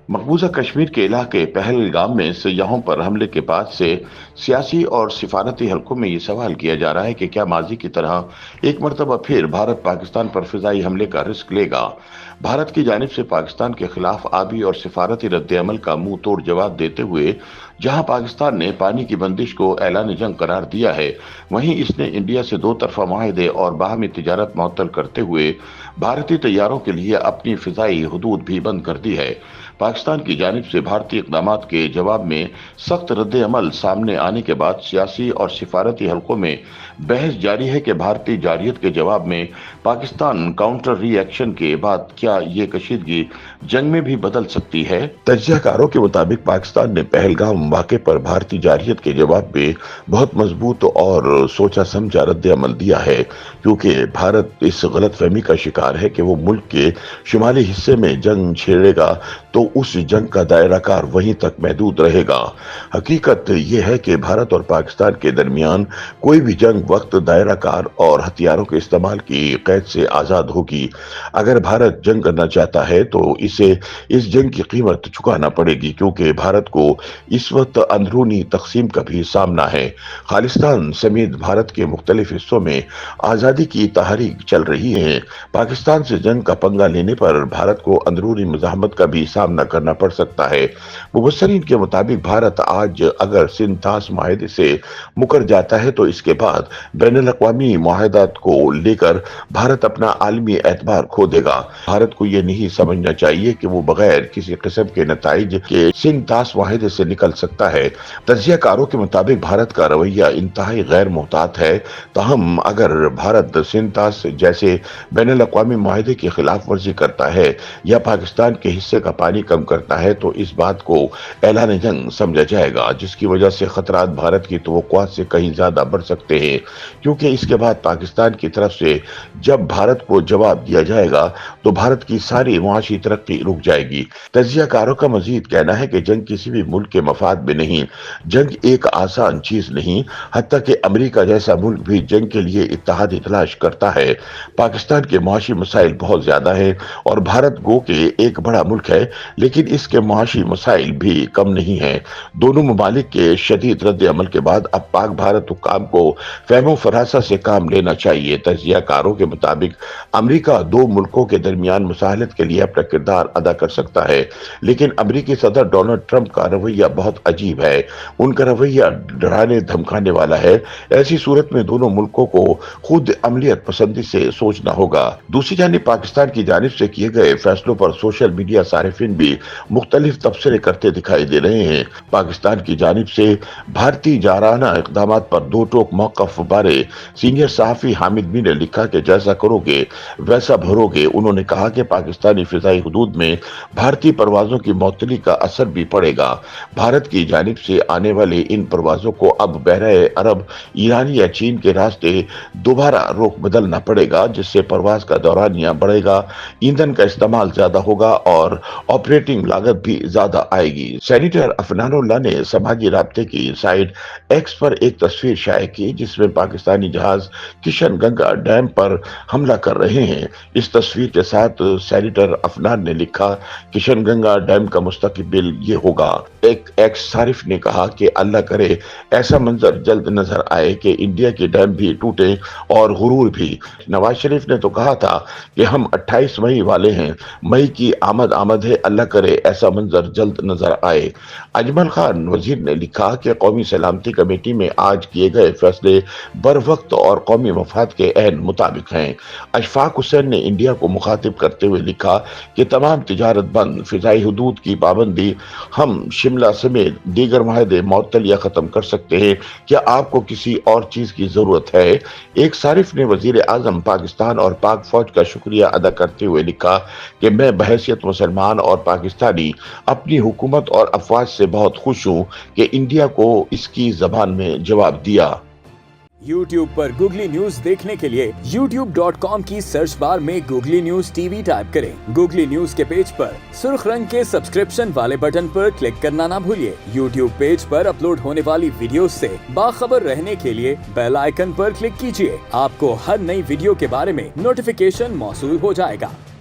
मकबूजा कश्मीर के इलाके पहलगाम में सयाहों पर हमले के बाद से सियासी और सिफारती हलकों में ये सवाल किया जा रहा है कि क्या माजी की तरह एक मरतबा फिर भारत पाकिस्तान पर फिजाई हमले का रिस्क लेगा। भारत की जानिब से पाकिस्तान के खिलाफ आबी और सिफारती रद्द-ए-अमल का मुंह तोड़ जवाब देते हुए जहां पाकिस्तान ने पानी की बंदिश को ऐलान जंग करार दिया है, वहीं इसने इंडिया से दो तरफा माहदे और बाहमी तिजारत मुअत्तल करते हुए भारतीय तैयारों के लिए अपनी फिजाई हदूद भी बंद कर दी है। पाकिस्तान की जानिब से भारतीय इक़दामात के जवाब में सख्त रद्द-ए-अमल सामने आने के बाद सियासी और सिफारती हलकों में बहस जारी है कि भारतीय जारियत के जवाब में पाकिस्तान काउंटर रिएक्शन के बाद क्या ये कशीदगी जंग में भी बदल सकती है। तज्जियाकारों के मुताबिक पाकिस्तान ने पहलगाम वाक़े पर भारतीय जारियत के जवाब में बहुत मजबूत और सोचा समझा रद्द-ए-अमल दिया है, क्योंकि भारत इस गलतफहमी का शिकार है कि वो मुल्क के शुमाली हिस्से में जंग छेड़ेगा तो उस जंग का दायरा कार वहीं तक महदूद रहेगा। हकीकत यह है कि भारत और पाकिस्तान के दरमियान कोई भी जंग वक्त दायरा कार और हथियारों के इस्तेमाल की कैद से आज़ाद होगी। अगर भारत जंग करना चाहता है तो इसे इस जंग की कीमत चुकाना पड़ेगी, क्योंकि भारत को इस वक्त अंदरूनी तकसीम का भी सामना है। खालिस्तान समेत भारत के मुख्तलिफ हिस्सों में आज़ादी की तहरीक चल रही है। पाकिस्तान से जंग का पंगा लेने पर भारत को अंदरूनी मुज़ाहमत का भी सामना करना पड़ सकता है। मुबस्सरीन के मुताबिक भारत आज अगर सिंथास माहिदे से मुकर जाता है तो इसके बाद बैनुल-अक़वामी मुआहदात को लेकर भारत अपना आलमी एतबार खो देगा। भारत को यह नहीं समझना चाहिए कि वो बगैर किसी किस्म के नताइज के सिंथास माहिदे से निकल सकता है। तज्जियाकारों के मुताबिक भारत का रवैया इंतहाई गैर मुहतात है। ताहम अगर भारत सिंथास जैसे बैनुल-अक़वामी मुआहदे की खिलाफ वर्जी करता है या पाकिस्तान के हिस्से का पानी कम करता है तो इस बात को ऐलान जंग समझा जाएगा, जिसकी वजह से खतरात भारत की तवक्कुआत से कहीं ज्यादा बढ़ सकते हैं, क्योंकि इसके बाद पाकिस्तान की तरफ से जब भारत को जवाब दिया जाएगा तो भारत की सारी मुआशी तरक्की रुक जाएगी। तज्जियाकारों का मजीद कहना है कि जंग किसी भी मुल्क के मफाद में नहीं, जंग एक आसान चीज नहीं, हत्ता कि अमेरिका जैसा मुल्क भी जंग के लिए इत्तेहादी तलाश करता है। पाकिस्तान के मुआशी मसाइल बहुत ज्यादा है और भारत गो के एक बड़ा मुल्क है, लेकिन इसके मुआशी मसाइल भी कम नहीं है। दोनों ममालिक के शदीद रद्द-ए-अमल के बाद अब पाक भारत हुक्काम को फहमो फरासा से काम लेना चाहिए। तज्जियाकारों के मुताबिक अमेरिका दो मुल्कों के दरमियान मुसाहलत के लिए अपना किरदार अदा कर सकता है, लेकिन अमेरिकी सदर डोनाल्ड ट्रंप का रवैया बहुत अजीब है। उनका रवैया डराने धमकाने वाला है। ऐसी सूरत में दोनों मुल्कों को खुद अमलियत पसंदी से सोचना होगा। दूसरी जानिब पाकिस्तान की जानिब से किए गए फैसलों पर सोशल मीडिया सारिफिन भी मुख्तलिफ तबसरे करते दिखाई दे रहे हैं। पाकिस्तान की जानिब से भारतीय जाराना इक़दामात पर दो टोक मौक़िफ़ बारे सीनियर सहाफ़ी हामिद मीर ने लिखा कि जैसा करोगे वैसा भरोगे। उन्होंने कहा कि पाकिस्तानी फ़िज़ाई हुदूद में भारतीय परवाज़ों की मअतली का असर भी पड़ेगा। भारत की जानिब से आने वाले इन परवाज़ों को अब बहरे अरब, ईरान या चीन के रास्ते दोबारा रुख बदलना पड़ेगा, जिससे परवाज़ का दौरानिया बढ़ेगा, ईंधन का इस्तेमाल ज्यादा होगा और ऑपरेटिंग लागत भी ज्यादा आएगी। सेनेटर अफनानुल्लाह ने समाजी राब्ते की साइट एक्स पर एक तस्वीर शाये की जिसमें पाकिस्तानी जहाज किशन गंगा डैम पर हमला कर रहे हैं। इस तस्वीर के साथ सेनेटर अफनान ने लिखा, किशन गंगा डैम का मुस्तकबिल ये होगा। एक एक्स सारिफ ने कहा कि अल्लाह करे ऐसा मंजर जल्द नजर आए कि इंडिया के डैम भी टूटे और गुरूर भी। नवाज शरीफ ने तो कहा था कि हम 28 मई वाले हैं, मई की आमद है, अल्लाह करे ऐसा मंजर जल्द नजर आए। अजमल खान वजीर ने लिखा कि कौमी सलामती कमेटी में आज किए गए फैसले बर वक्त और कौमी मफाद के ऐन मुताबिक हैं। अशफाक हुसैन ने इंडिया को मुखातिब करते हुए लिखा कि तमाम तिजारत बंद, फिजाई हुदूद की पाबंदी, हम शिमला समेत दीगर माहदे मुअत्तल या खत्म कर सकते हैं। क्या आपको किसी और चीज की जरूरत है? एक सारिफ ने वजीर आजम पाकिस्तान और पाक फौज का शुक्रिया अदा करते हुए लिखा कि मैं बहैसियत मुसलमान और पाकिस्तानी अपनी हुकूमत और अफवाज से बहुत खुश हूँ कि इंडिया को इसकी जबान में जवाब दिया। YouTube पर गूगली न्यूज देखने के लिए youtube.com की सर्च बार में गूगली न्यूज टीवी टाइप करें। गूगली न्यूज के पेज पर सुर्ख रंग के सब्सक्रिप्शन वाले बटन पर क्लिक करना ना भूलिए। YouTube पेज पर अपलोड होने वाली वीडियोस से बाखबर रहने के लिए बेल आइकन पर क्लिक कीजिए। आपको हर नई वीडियो के बारे में नोटिफिकेशन मौसूल हो जाएगा।